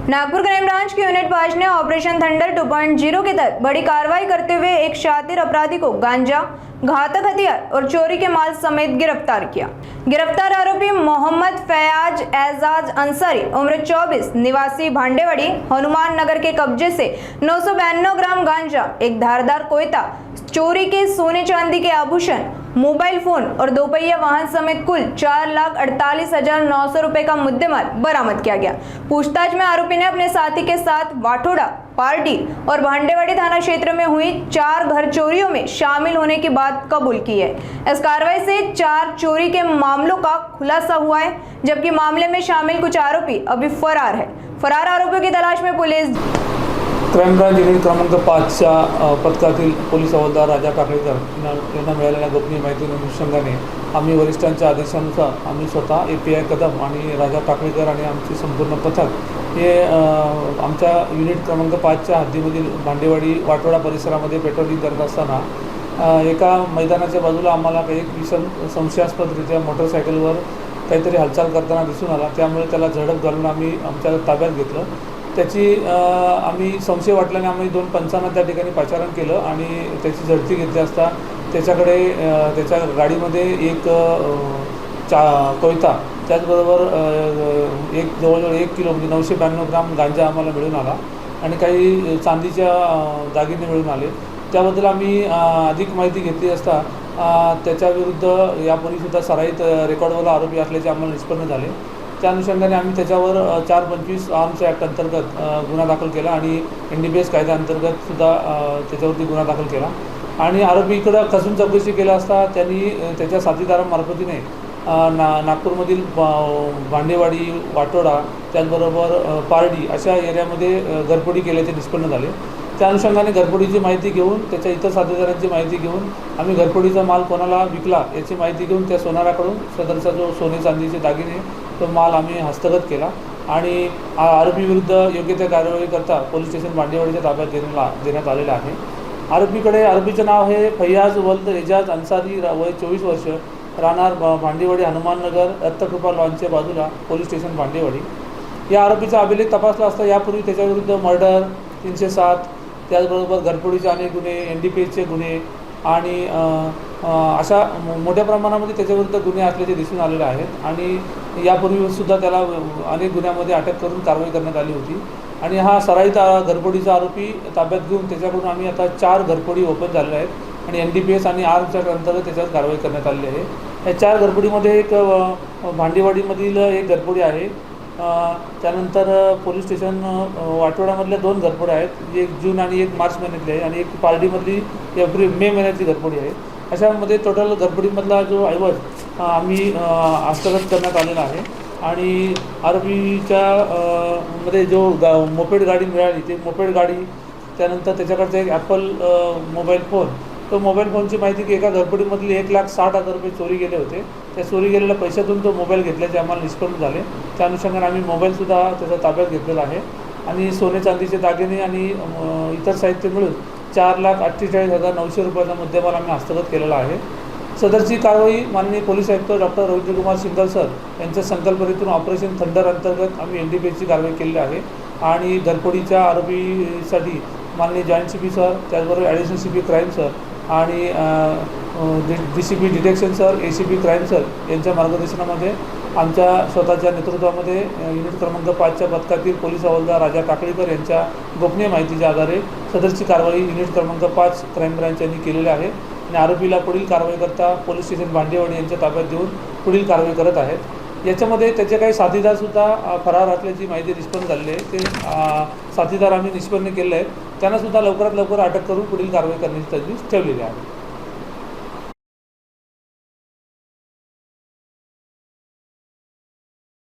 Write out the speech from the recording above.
Nagpur crime branch की unit 5 ने operation thunder 2.0 के तहत बड़ी कार्रवाई करते हुए एक शातिर अपराधी को गांजा, घातक हथियार और चोरी के माल समेत गिरफ्तार किया। गिरफ्तार आरोपी मोहम्मद फयाज एजाज अंसारी उम्र 24 निवासी भांडेवाड़ी हनुमान नगर के कब्जे से 992 ग्राम गांजा, एक धारदार कोयता, चोरी के सोने चांदी के आभूषण, मोबाइल फोन और दोपहिया वाहन समेत कुल 4,48,900 रुपए का मुद्देमाल बरामद किया गया। पूछताछ में आरोपी ने अपने साथी के साथ वाठोड़ा, पार्टी और भांडेवाड़ी थाना क्षेत्र में हुई 4 घर चोरियों में शामिल होने की बात कबूल की है। इस कार्रवाई से 4 चोरी के मामलों का खुलासा हुआ है, जबकि मामले में शामिल कुछ आरोपी अभी फरार है। फरार आरोपियों की तलाश में पुलिस क्राइम ब्रांच युनिट क्रमांक 5च्या पथकातील पोलीस हवालदार राजा काकळेकर यांना मिळालेल्या गोपनीय माहितीच्या अनुषंगाने आम्ही वरिष्ठांच्या आदेशानुसार आम्ही स्वतः API कदम आणि राजा काकळेकर आणि आमचे संपूर्ण पथक हे आमच्या युनिट क्रमांक 5च्या हद्दीमधील भांडेवाडी वाटोडा परिसरामध्ये पेट्रोलिंग करत असताना एका मैदानाच्या बाजूला आम्हाला काही संशयास्पदरित्या मोटरसायकलवर काहीतरी हालचाल करताना दिसून आला। त्यामुळे त्याला झडप घालून आम्ही आमच्या ताब्यात घेतलं। त्याची आम्ही संशय वाटल्याने आम्ही 2 पंचांना त्या ठिकाणी पाचारण केलं आणि त्याची झडती घेतली असता त्याच्याकडे त्याच्या गाडीमध्ये एक कोयता, त्याचबरोबर एक जवळजवळ 1 किलो म्हणजे 992 ग्राम गांजा आम्हाला मिळून आला आणि काही चांदीच्या दागिने मिळून आले। त्याबद्दल आम्ही अधिक माहिती घेतली असता त्याच्याविरुद्ध यापूर्वीसुद्धा सराईत रेकॉर्डवाला आरोपी असल्याचे आम्हाला निष्पन्न झाले। त्या अनुषंगाने आम्ही त्याच्यावर 425 आर्म्स ॲक्ट अंतर्गत गुन्हा दाखल केला आणि NDPS कायद्याअंतर्गत सुद्धा त्याच्यावरती गुन्हा दाखल केला आणि आरोपीकडं कसून चौकशी केला असता त्यांनी त्याच्या साथीदारामार्फतीने नागपूरमधील भांडेवाडी, वाटोडा, त्याचबरोबर पारडी अशा एरियामध्ये घरफोडी केल्याचे निष्पन्न झाले। त्या अनुषंगाने घरफोडीची माहिती घेऊन त्याच्या इतर साथीदारांची माहिती घेऊन आम्ही घरफोडीचा माल कोणाला विकला याची माहिती घेऊन त्या सोनाराकडून सदरचा जो सोने चांदीचे दागिने तो माल आम्ही हस्तगत केला आणि आरोपीविरुद्ध योग्य त्या कारवाई करता पोलीस स्टेशन भांडेवाडीच्या ताब्यात देण्यात आलेलं आहे। आरोपीचे नाव हे फयाज वल्द एजाज अंसारी, वय 24 वर्ष, राहणार भांडेवाडी हनुमान नगर, दत्तकृपा लॉनच्या बाजूला, पोलीस स्टेशन भांडेवाडी। या आरोपीचा अभिलेख तपासला असता यापूर्वी त्याच्याविरुद्ध मर्डर 307, त्याचबरोबर घरफोडीचे अनेक गुन्हे, NDPSचे गुन्हे आणि अशा मोठ्या प्रमाणामध्ये त्याच्याविरुद्ध गुन्हे असल्याचे दिसून आलेले आहेत आणि यापूर्वीसुद्धा त्याला अनेक गुन्ह्यामध्ये अटक करून कारवाई करण्यात आली होती आणि हा सराईत घरफोडीचा आरोपी ताब्यात घेऊन त्याच्याकडून आम्ही आता 4 घरफोडी ओपन झालेल्या आहेत आणि NDPS आणि आर्म्सच्या अंतर्गत त्याच्यावर कारवाई करण्यात आलेली आहे। या 4 घरफोडीमध्ये एक भांडेवाडीमधील एक घरफोडी आहे, त्यानंतर पोलीस स्टेशन वाटोड्यामधल्या 2 घरफोड्या आहेत, एक जून आणि एक मार्च महिन्यातली आहे आणि एक पारडीमधली मे महिन्याची घरफोडी आहे। अशामध्ये टोटल घरफोडीमधला जो ऐवज आम्ही हस्तगत करण्यात आलेला आहे आणि आरोपीच्या मध्ये जो मोपेड गाडी मिळाली ते मोपेड गाडी, त्यानंतर त्याच्याकडचा एक ॲपल मोबाईल फोन, तो मोबाईल फोनची माहिती की एका घरफोडीमधली 1,60,000 रुपये चोरी गेले होते। त्या चोरी गेलेल्या पैशातून तो मोबाईल घेतल्याचे आम्हाला निष्पन्न झाले। त्या अनुषंगाने आम्ही मोबाईलसुद्धा त्याचा ताब्यात घेतलेला आहे आणि सोने चांदीचे दागिने आणि इतर साहित्य मिळून 4,48,900 रुपयाचा मुद्देमाल आम्ही हस्तगत केलेला आहे। सदरची कारवाई माननीय पोलीस आयुक्त डॉक्टर रवींद्रकुमार सिंगल सर यांच्या संकल्पनेतून ऑपरेशन थंडर अंतर्गत आम्ही NDPSची कारवाई केलेली आहे आणि घरफोडीच्या आरोपीसाठी माननीय जॉईंट CP सर, त्याचबरोबर ॲडिशनल CP क्राईम सर आणि DCP detection sir, ACP crime sir यांच्या मार्गदर्शनामध्ये आमच्या स्वतःच्या नेतृत्वामध्ये युनिट क्रमांक 5च्या पथकातील पोलीस हवालदार राजा काकळेकर यांच्या गोपनीय माहितीच्या आधारे सदरची कारवाई युनिट क्रमांक 5 क्राईम ब्रांच यांनी केलेली आहे आणि आरोपीला पुढील कारवाई करता पोलीस स्टेशन भांडेवाडी यांच्या ताब्यात देऊन पुढील कारवाई करत आहेत। याच्यामध्ये त्याचे काही साथीदारसुद्धा फरार असल्याची माहिती निष्पन्न झालेली आहे। ते साथीदार आम्ही निष्पन्न केले आहेत, त्यांनासुद्धा लवकरात लवकर अटक करून पुढील कारवाई करण्याची तजवीज ठेवलेली आहे।